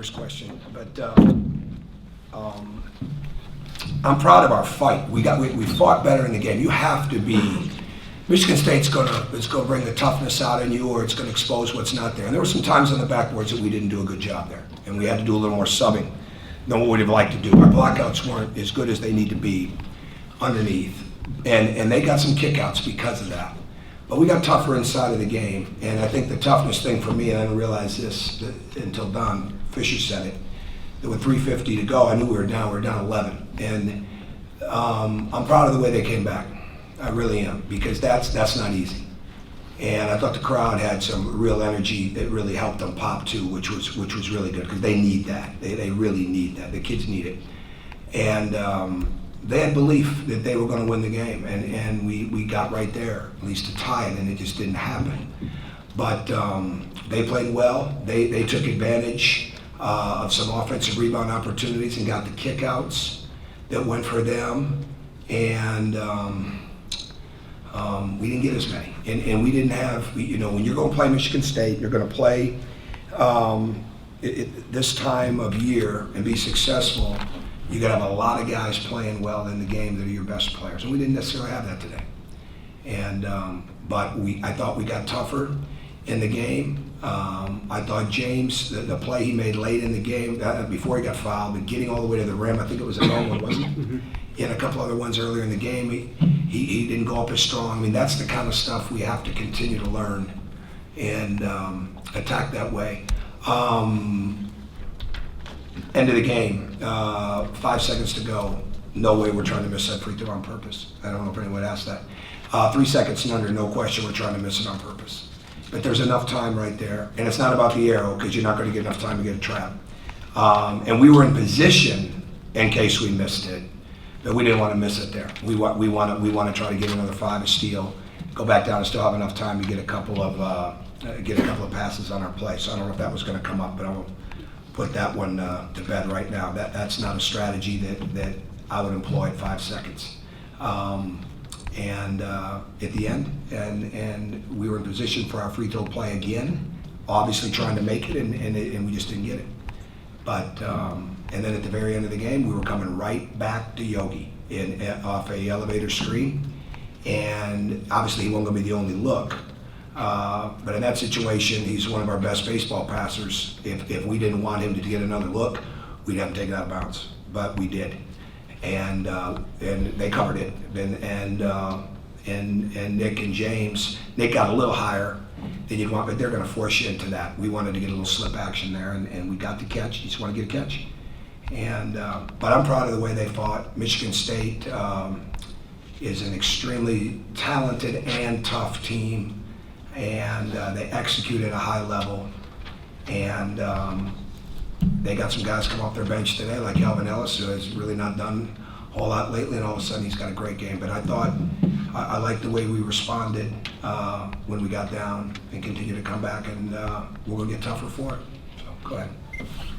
First question, but I'm proud of our fight. We fought better in the game. You have to be. Michigan State's gonna bring the toughness out in you, or it's gonna expose what's not there. And there were some times on the backboards that we didn't do a good job there, and we had to do a little more subbing than what we'd have liked to do. Our blockouts weren't as good as they need to be underneath, and they got some kickouts because of that. But we got tougher inside of the game, and I think the toughness thing for me, and I didn't realize this until Don Fisher said it, that with 3:50 to go, I knew we were down 11. And I'm proud of the way they came back. I really am, because that's not easy. And I thought the crowd had some real energy that really helped them pop too, which was really good, because they need that. They really need that. The kids need it. And they had belief that they were going to win the game, and we got right there, at least to tie it, and it just didn't happen. But they played well. They took advantage of some offensive rebound opportunities and got the kickouts that went for them, and we didn't get as many. And we didn't have, when you're going to play Michigan State, you're going to play this time of year and be successful, you got to have a lot of guys playing well in the game that are your best players, and we didn't necessarily have that today. And but I thought we got tougher in the game. I thought James, the play he made late in the game, before he got fouled, but getting all the way to the rim, I think it was a long one, wasn't it? And a couple other ones earlier in the game, he didn't go up as strong. I mean, that's the kind of stuff we have to continue to learn and attack that way. End of the game, 5 seconds to go. No way we're trying to miss that free throw on purpose. I don't know if anyone asked that. 3 seconds and under, no question we're trying to miss it on purpose. But there's enough time right there. And it's not about the arrow, because you're not going to get enough time to get a trap. And we were in position in case we missed it, but we didn't want to miss it there. We want to try to get another 5, a steal, go back down and still have enough time to get a couple of passes on our play. So I don't know if that was going to come up, but I will put that one to bed right now. That's not a strategy that I would employ at 5 seconds. And at the end, and we were in position for our free throw play again, obviously trying to make it, and we just didn't get it. But and then at the very end of the game, we were coming right back to Yogi off a elevator screen, and obviously he wasn't going to be the only look. But in that situation, he's one of our best baseball passers. If we didn't want him to get another look, we'd have him taken out of bounds. But we did, and they covered it. And Nick and James, Nick got a little higher than you'd want, but they're going to force you into that. We wanted to get a little slip action there, and we got the catch. You just want to get a catch. And but I'm proud of the way they fought. Michigan State is an extremely talented and tough team, and they execute at a high level. And they got some guys come off their bench today, like Alvin Ellis, who has really not done a whole lot lately, and all of a sudden he's got a great game. But I thought I liked the way we responded when we got down, and continue to come back, and we're going to get tougher for it. So go ahead.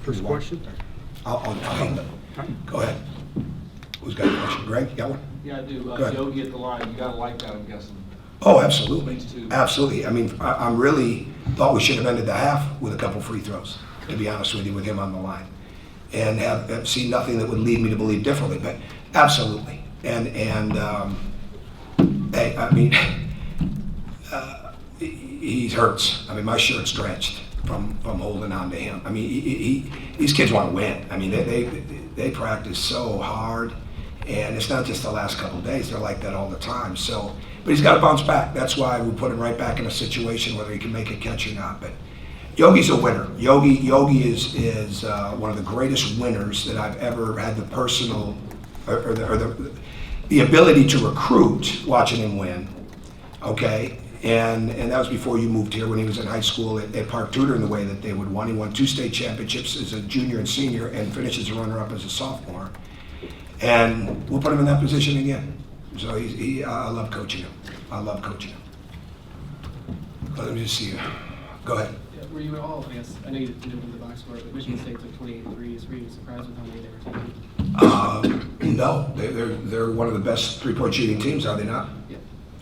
First question? I'll go ahead. Who's got a question? Greg, you got one? Yeah, I do. Go ahead. Yogi at the line, you gotta like that, I'm guessing. Oh, absolutely. Me too. Absolutely. I mean, I really thought we should have ended the half with a couple free throws, to be honest with you, with him on the line. And have seen nothing that would lead me to believe differently, but absolutely. And hey, I mean, he hurts. I mean, my shirt's drenched from holding on to him. I mean, these kids want to win. I mean, they practice so hard, and it's not just the last couple of days. They're like that all the time. So, but he's got to bounce back. That's why we put him right back in a situation whether he can make a catch or not. But Yogi's a winner. Yogi is one of the greatest winners that I've ever had the personal or the ability to recruit watching him win. Okay, and that was before you moved here, when he was in high school at Park Tudor, in the way that they would win. He won 2 state championships as a junior and senior, and finishes a runner-up as a sophomore. And we'll put him in that position again. So I love coaching him. I love coaching him. Let me just see you. Go ahead. Were you at all, I guess, I know you didn't win the box score, but Michigan State took 28 threes. Were you surprised with how many they were taking? No, they're one of the best three-point shooting teams, are they not? Yeah.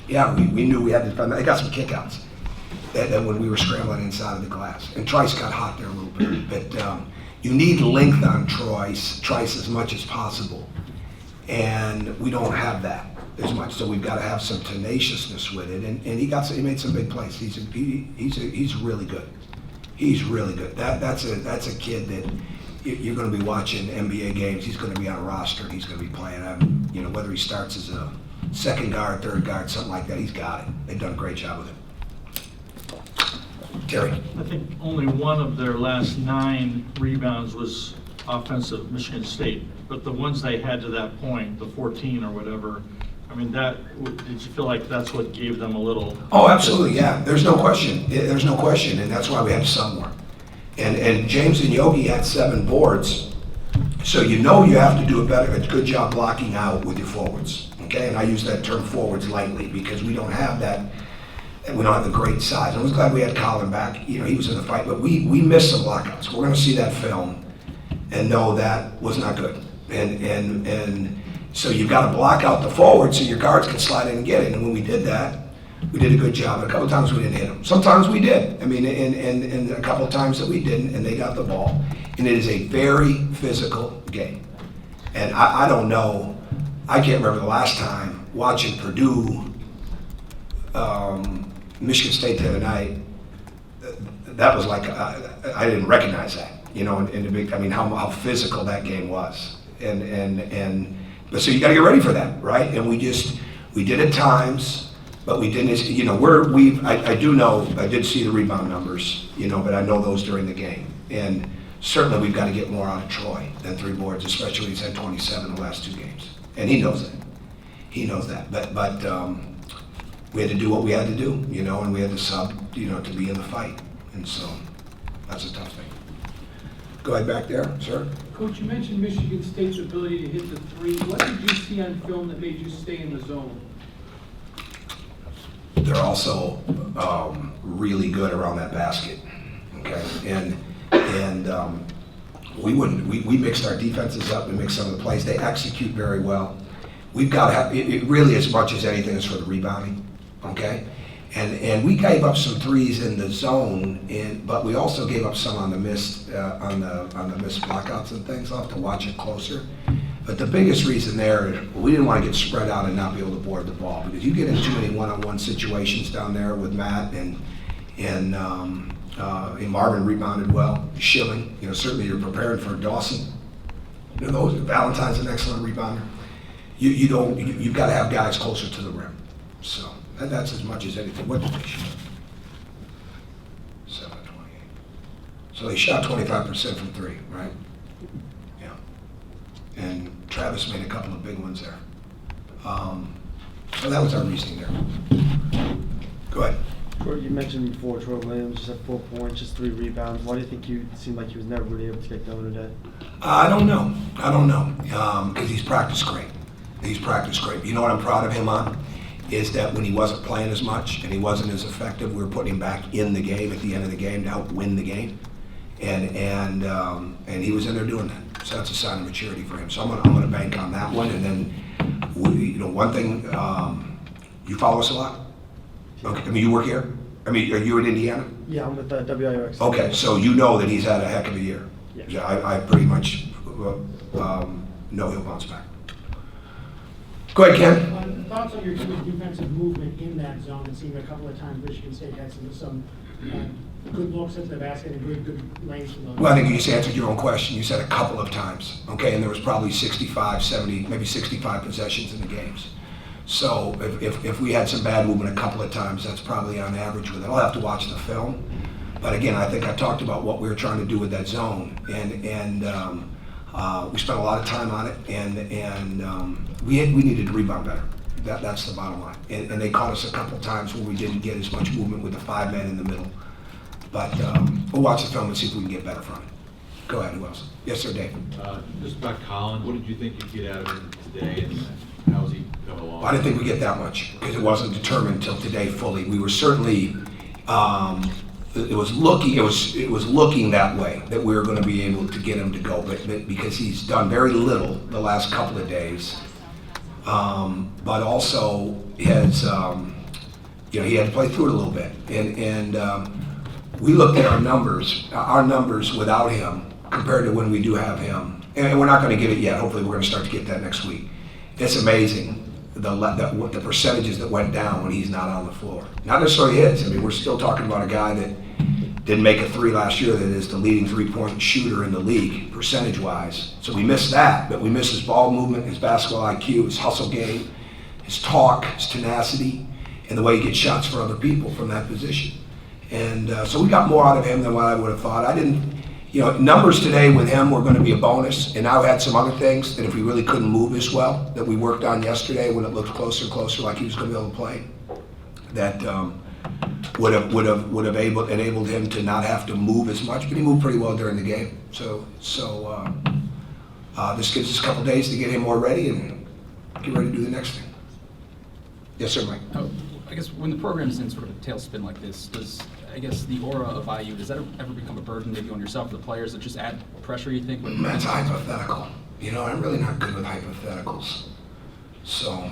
Yeah, we knew we had to defend that. They got some kickouts that when we were scrambling inside of the glass. And Trice got hot there a little bit. But you need length on Trice as much as possible. And we don't have that as much, so we've got to have some tenaciousness with it. And he made some big plays. He's really good. He's really good. That's a kid that you're going to be watching NBA games. He's going to be on a roster and he's going to be playing. Whether he starts as a second guard, third guard, something like that, he's got it. They've done a great job with him. Terry. I think only one of their last 9 rebounds was offensive, Michigan State. But the ones they had to that point, the 14 or whatever, I mean, did you feel like that's what gave them a little? Oh, absolutely, yeah. There's no question. There's no question, and that's why we had some more. And James and Yogi had 7 boards, so you have to do a good job blocking out with your forwards. Okay, and I use that term forwards lightly because we don't have that. We don't have the great size. I was glad we had Colin back. He was in the fight, but we missed some blockouts. We're going to see that film and know that was not good. And so you've got to block out the forward so your guards can slide in and get it. And when we did that, we did a good job. And a couple of times we didn't hit them. Sometimes we did. I mean, and a couple of times that we didn't, and they got the ball. And it is a very physical game. And I don't know. I can't remember the last time watching Purdue, Michigan State the other night. That was like I didn't recognize that. In the big. I mean, how physical that game was. But so you got to get ready for that, right? And we did at times, but we didn't. I do know. I did see the rebound numbers, but I know those during the game. And certainly we've got to get more out of Troy than 3 boards, especially when he's had 27 the last 2 games, and he knows that. He knows that. But we had to do what we had to do, and we had to sub, to be in the fight, and so that's a tough thing. Go ahead back there, sir. Coach, you mentioned Michigan State's ability to hit the 3. What did you see on film that made you stay in the zone? They're also really good around that basket, okay? And we mixed our defenses up. We mixed some of the plays. They execute very well. We've got to have it really as much as anything is for the rebounding, okay? And we gave up some 3s in the zone, but we also gave up some on the missed blockouts and things. I'll have to watch it closer. But the biggest reason there is we didn't want to get spread out and not be able to board the ball, because you get in too many one-on-one situations down there with Matt and Marvin rebounded well. Schilling, certainly you're preparing for Dawson. Valentine's an excellent rebounder. You've got to have guys closer to the rim. So. And that's as much as anything. What did they shoot? 7-28. So they shot 25% from 3, right? Yeah. And Travis made a couple of big ones there. So that was our reasoning there. Go ahead. You mentioned before Troy Williams just had 4 points, just 3 rebounds. Why do you think you seemed like he was never really able to get going today? I don't know. Because he's practiced great. You know what I'm proud of him on? Is that when he wasn't playing as much and he wasn't as effective, we were putting him back in the game at the end of the game to help win the game, and he was in there doing that. So that's a sign of maturity for him. So I'm gonna bank on that one. And then, one thing, you follow us a lot. Okay, I mean you work here. I mean, are you in Indiana? Yeah, I'm with WIOX. Okay, so you know that he's had a heck of a year. Yeah. I pretty much know he'll bounce back. Go ahead, Ken. Thoughts on your team's defensive movement in that zone? It seemed a couple of times Michigan State had some good looks at the basket and good lanes from those. Well, I think you just answered your own question. You said a couple of times, okay? And there was probably 65, 70, maybe 65 possessions in the games. So if we had some bad movement a couple of times, that's probably on average with it. I'll have to watch the film. But again, I think I talked about what we were trying to do with that zone. And we spent a lot of time on it, and we needed to rebound better. That's the bottom line. And they caught us a couple of times where we didn't get as much movement with the 5 men in the middle. But we'll watch the film and see if we can get better from it. Go ahead, who else? Yes, sir, Dave. Just about Colin, what did you think you'd get out of him today, and how was he coming along? I didn't think we'd get that much because it wasn't determined until today fully. We were certainly, it was looking that way, that we were going to be able to get him to go, but because he's done very little the last couple of days, but also has, he had to play through it a little bit, and we looked at our numbers without him compared to when we do have him. And we're not going to get it yet. Hopefully, we're going to start to get that next week. It's amazing the percentages that went down when he's not on the floor. Not necessarily his. I mean, we're still talking about a guy that didn't make a three last year that is the leading three-point shooter in the league, percentage-wise. So we missed that, but we missed his ball movement, his basketball IQ, his hustle game, his talk, his tenacity, and the way he gets shots for other people from that position. And so we got more out of him than what I would have thought. I didn't, numbers today with him were going to be a bonus, and I had some other things that if we really couldn't move as well, that we worked on yesterday when it looked closer and closer like he was going to be able to play, that would have enabled him to not have to move as much, but he moved pretty well during the game. So this gives us a couple days to get him more ready and get ready to do the next thing. Yes, sir, Mike. I guess when the program's in sort of a tailspin like this, does, I guess, the aura of IU, does that ever become a burden maybe on yourself or the players that just add pressure, you think? That's hypothetical. I'm really not good with hypotheticals. So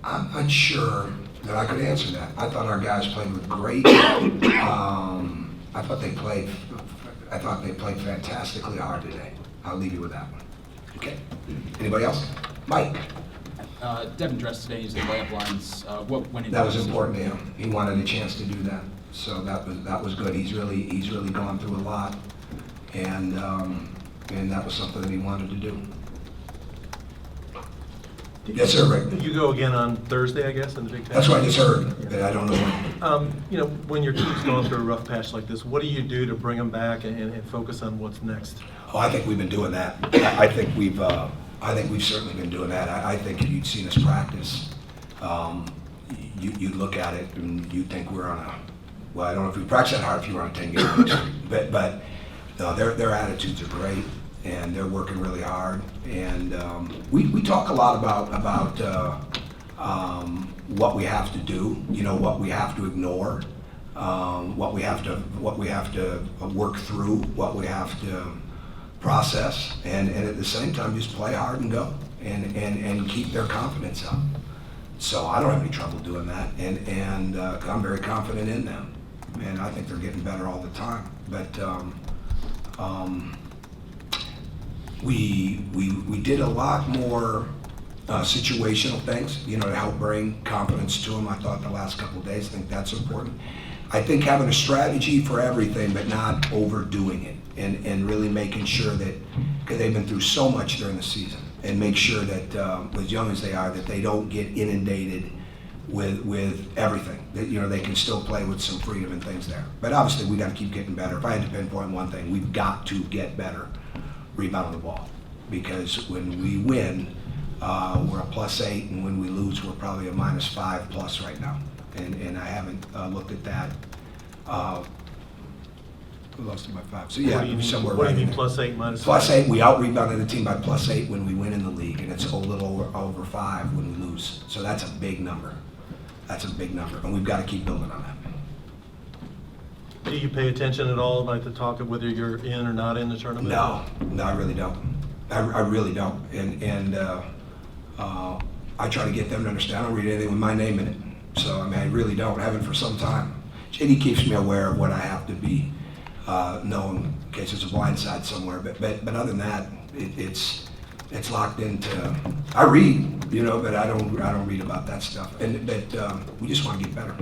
I'm not sure that I could answer that. I thought our guys played with great. I thought they played fantastically hard today. I'll leave you with that one. Okay. Anybody else? Mike. Devin dressed today, using layup lines. What went into That was important to him. He wanted a chance to do that, so that was good. He's really gone through a lot, and that was something that he wanted to do. Yes, sir, Rick. You go again on Thursday, I guess, in the Big Ten? That's what I just heard, but I don't know when. When your team's going through a rough patch like this, what do you do to bring them back and focus on what's next? Oh, I think we've been doing that. I think we've certainly been doing that. I think if you'd seen us practice, you'd look at it and you'd think we're on well, I don't know if we practice that hard if you were on a 10-game streak, but no, their attitudes are great and they're working really hard. And we talk a lot about what we have to do, what we have to ignore, what we have to work through, what we have to process, and at the same time just play hard and go and keep their confidence up. So I don't have any trouble doing that, and I'm very confident in them, and I think they're getting better all the time. But we did a lot more situational things, to help bring confidence to them. I thought the last couple of days, I think that's important. I think having a strategy for everything, but not overdoing it, and really making sure that, because they've been through so much during the season, and make sure that, as young as they are, that they don't get inundated with everything. That they can still play with some freedom and things there. But obviously, we got to keep getting better. If I had to pinpoint one thing, we've got to get better rebounding the ball, because when we win, we're a +8, and when we lose, we're probably a -5 plus right now. And I haven't looked at that. We lost it by 5. So yeah, somewhere What right do you in mean there. +8, -5? +8, we out-rebounded the team by +8 when we win in the league, and it's a little over 5 when we lose. So that's a big number. That's a big number, and we've got to keep building on that. Do you pay attention at all about the talk of whether you're in or not in the tournament? No, I really don't. I really don't. And I try to get them to understand. I don't read anything with my name in it. So, I really don't. I haven't for some time. JD keeps me aware of what I have to be known in case there's a blind side somewhere. But other than that, it's locked into. I read, but I don't read about that stuff. But we just want to get better.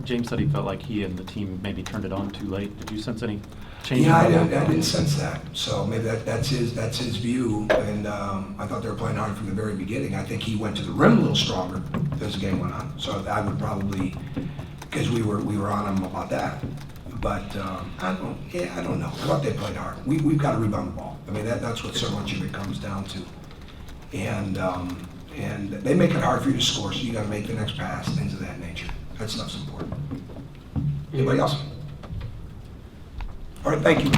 James said he felt like he and the team maybe turned it on too late. Did you sense any change? Yeah, I didn't sense that. So maybe that's his view. And I thought they were playing hard from the very beginning. I think he went to the rim a little stronger as the game went on. So I would probably, because we were on him about that. But I don't know. I thought they played hard. We've got to rebound the ball. That's what so much of it comes down to. And they make it hard for you to score, so you got to make the next pass, things of that nature. That stuff's important. Anybody else? All right, thank you.